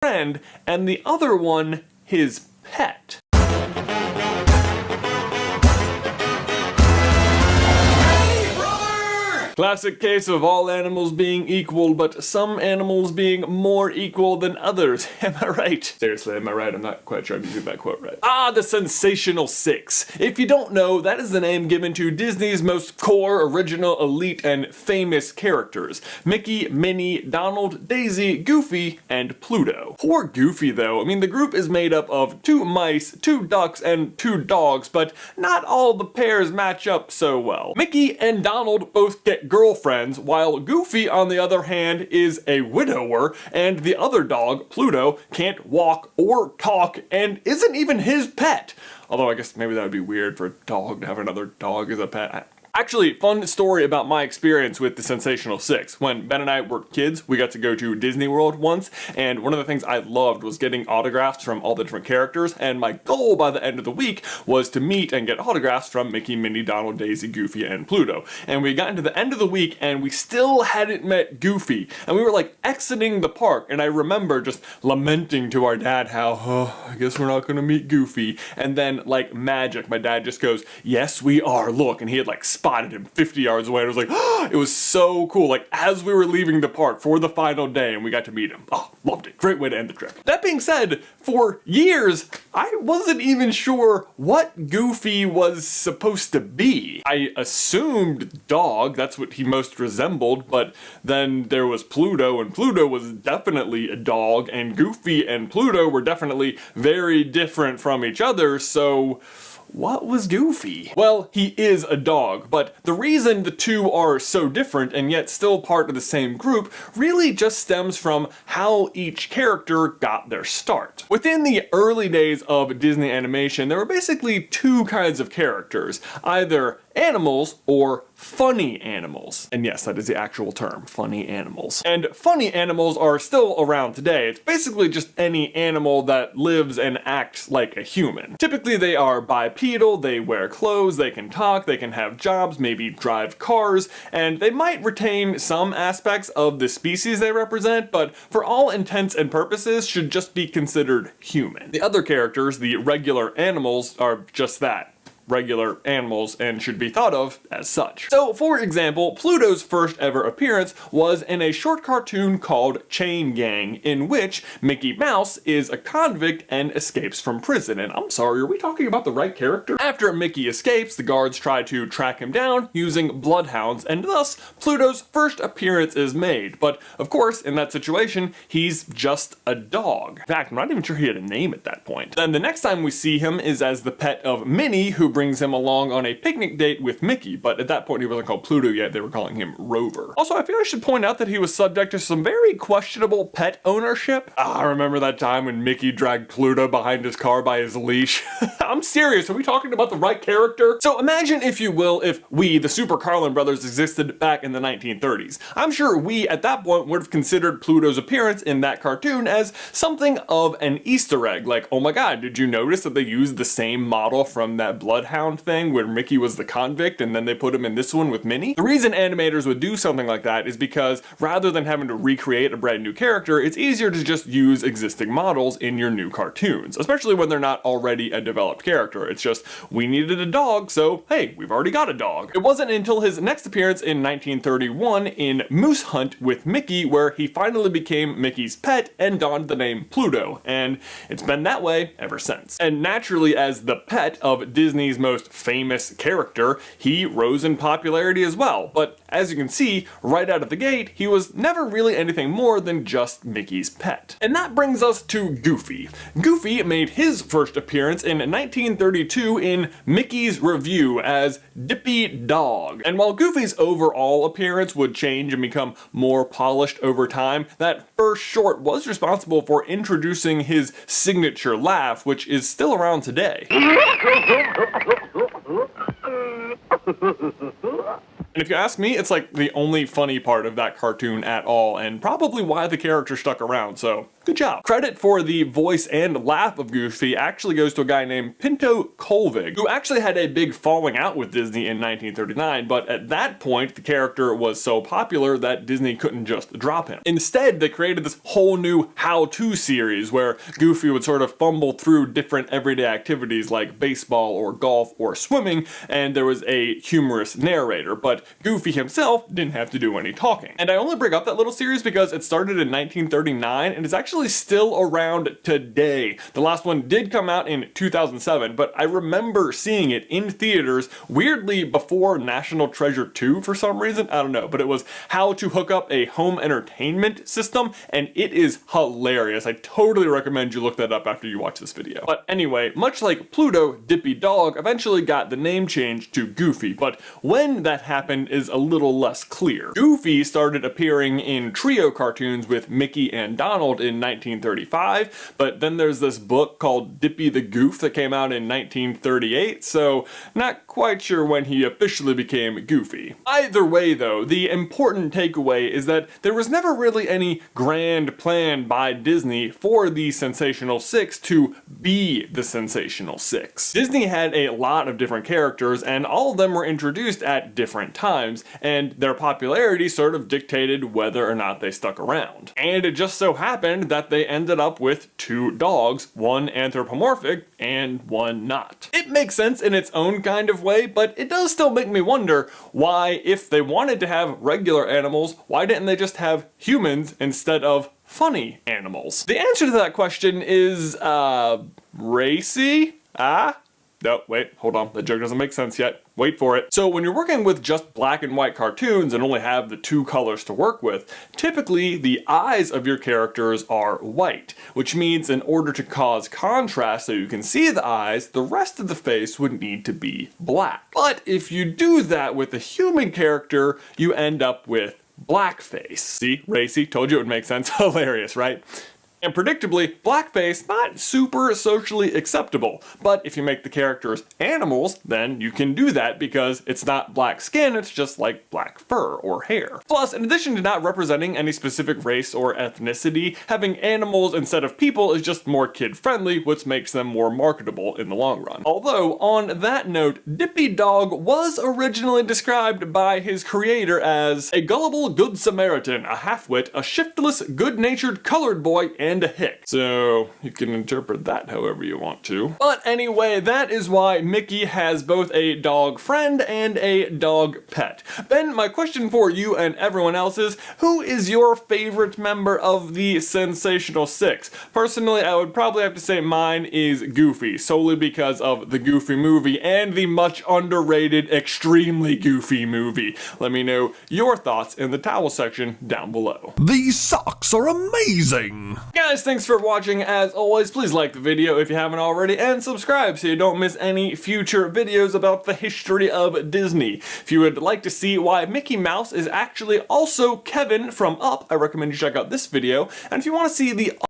friend, and the other one his pet. Classic case of all animals being equal, but some animals being more equal than others. Am I right? Seriously, am I right? I'm not quite sure I'm using that quote right. Ah, the Sensational Six. If you don't know, that is the name given to Disney's most core, original, elite, and famous characters. Mickey, Minnie, Donald, Daisy, Goofy, and Pluto. Poor Goofy though. I mean, the group is made up of 2 mice, 2 ducks, and 2 dogs, but not all the pairs match up so well. Mickey and Donald both get girlfriends, while Goofy, on the other hand, is a widower, and the other dog, Pluto, can't walk or talk and isn't even his pet. Although I guess maybe that would be weird for a dog to have another dog as a pet. Actually, fun story about my experience with the Sensational Six. When Ben and I were kids, we got to go to Disney World once, and one of the things I loved was getting autographs from all the different characters, and my goal by the end of the week was to meet and get autographs from Mickey, Minnie, Donald, Daisy, Goofy, and Pluto. And we got into the end of the week, and we still hadn't met Goofy, and we were like exiting the park, and I remember just lamenting to our dad how, oh, I guess we're not gonna meet Goofy. And then, like magic, my dad just goes, yes, we are, look, and he had like spotted him 50 yards away. I was like, oh, it was so cool. Like, as we were leaving the park for the final day and we got to meet him. Oh, loved it. Great way to end the trip. That being said, for years, I wasn't even sure what Goofy was supposed to be. I assumed dog, that's what he most resembled, but then there was Pluto, and Pluto was definitely a dog, and Goofy and Pluto were definitely very different from each other, so what was Goofy? Well, he is a dog, but the reason the two are so different and yet still part of the same group really just stems from how each character got their start. Within the early days of Disney animation, there were basically 2 kinds of characters, either animals or funny animals. And yes, that is the actual term, funny animals. And funny animals are still around today. It's basically just any animal that lives and acts like a human. Typically they are bipedal, they wear clothes, they can talk, they can have jobs, maybe drive cars, and they might retain some aspects of the species they represent, but for all intents and purposes should just be considered human. The other characters, the regular animals, are just that. Regular animals and should be thought of as such. So, for example, Pluto's first ever appearance was in a short cartoon called Chain Gang, in which Mickey Mouse is a convict and escapes from prison. And I'm sorry, are we talking about the right character? After Mickey escapes, the guards try to track him down using bloodhounds, and thus Pluto's first appearance is made. But of course, in that situation, he's just a dog. In fact, I'm not even sure he had a name at that point. Then the next time we see him is as the pet of Minnie, who brings him along on a picnic date with Mickey, but at that point he wasn't called Pluto yet, they were calling him Rover. Also, I feel I should point out that he was subject to some very questionable pet ownership. I remember that time when Mickey dragged Pluto behind his car by his leash. I'm serious, are we talking about the right character? So imagine, if you will, if we, the Super Carlin brothers, existed back in the 1930s. I'm sure we, at that point, would have considered Pluto's appearance in that cartoon as something of an Easter egg, like, oh my god, did you notice that they used the same model from that Bloodhound thing where Mickey was the convict and then they put him in this one with Minnie? The reason animators would do something like that is because rather than having to recreate a brand new character, it's easier to just use existing models in your new cartoons, especially when they're not already a developed character. It's just, we needed a dog, so hey, we've already got a dog. It wasn't until his next appearance in 1931 in Moose Hunt with Mickey where he finally became Mickey's pet and donned the name Pluto, and it's been that way ever since. And naturally, as the pet of Disney's most famous character, he rose in popularity as well. But as you can see, right out of the gate, he was never really anything more than just Mickey's pet. And that brings us to Goofy. Goofy made his first appearance in 1932 in Mickey's Review as Dippy Dog. And while Goofy's overall appearance would change and become more polished over time, that first short was responsible for introducing his signature laugh, which is still around today. And if you ask me, it's like the only funny part of that cartoon at all, and probably why the character stuck around, so good Good job. Credit for the voice and laugh of Goofy actually goes to a guy named Pinto Colvig, who actually had a big falling out with Disney in 1939, but at that point, the character was so popular that Disney couldn't just drop him. Instead, they created this whole new how-to series where Goofy would sort of fumble through different everyday activities like baseball or golf or swimming, and there was a humorous narrator, but Goofy himself didn't have to do any talking. And I only bring up that little series because it started in 1939 and is actually still around today. The last one did come out in 2007, but I remember seeing it in theaters weirdly before National Treasure 2 for some reason. I don't know, but it was how to hook up a home entertainment system, and it is hilarious. I totally recommend you look that up after you watch this video. But anyway, much like Pluto, Dippy Dog eventually got the name change to Goofy, but when that happened is a little less clear. Goofy started appearing in trio cartoons with Mickey and Donald in 1935, but then there's this book called Dippy the Goof that came out in 1938, so not quite sure when he officially became Goofy. Either way though, the important takeaway is that there was never really any grand plan by Disney for the Sensational Six to be the Sensational Six. Disney had a lot of different characters and all of them were introduced at different times, and their popularity sort of dictated whether or not they stuck around. And it just so happened that they ended up with two dogs, one anthropomorphic and one not. It makes sense in its own kind of way, but it does still make me wonder why, if they wanted to have regular animals, why didn't they just have humans instead of funny animals? The answer to that question is, racy? No, wait, hold on, that joke doesn't make sense yet. Wait for it. So when you're working with just black and white cartoons and only have the two colors to work with, typically the eyes of your characters are white, which means in order to cause contrast so you can see the eyes, the rest of the face would need to be black. But if you do that with a human character, you end up with blackface. See, racy, told you it would make sense. Hilarious, right? And predictably, blackface not super socially acceptable, but if you make the characters animals, then you can do that because it's not black skin, it's just like black fur or hair. Plus, in addition to not representing any specific race or ethnicity, having animals instead of people is just more kid-friendly, which makes them more marketable in the long run. Although, on that note, Dippy Dog was originally described by his creator as a gullible good Samaritan, a half-wit, a shiftless, good-natured colored boy, and a hick. So you can interpret that however you want to. But anyway, that is why Mickey has both a dog friend and a dog pet. Ben, my question for you and everyone else is, who is your favorite member of the Sensational Six? Personally, I would probably have to say mine is Goofy, solely because of the Goofy movie and the much underrated Extremely Goofy movie. Let me know your thoughts in the towel section down below. These socks are amazing! Guys, thanks for watching. As always, please like the video if you haven't already, and subscribe so you don't miss any future videos about the history of Disney. If you would like to see why Mickey Mouse is actually also Kevin from Up, I recommend you check out this video. And if you want to see the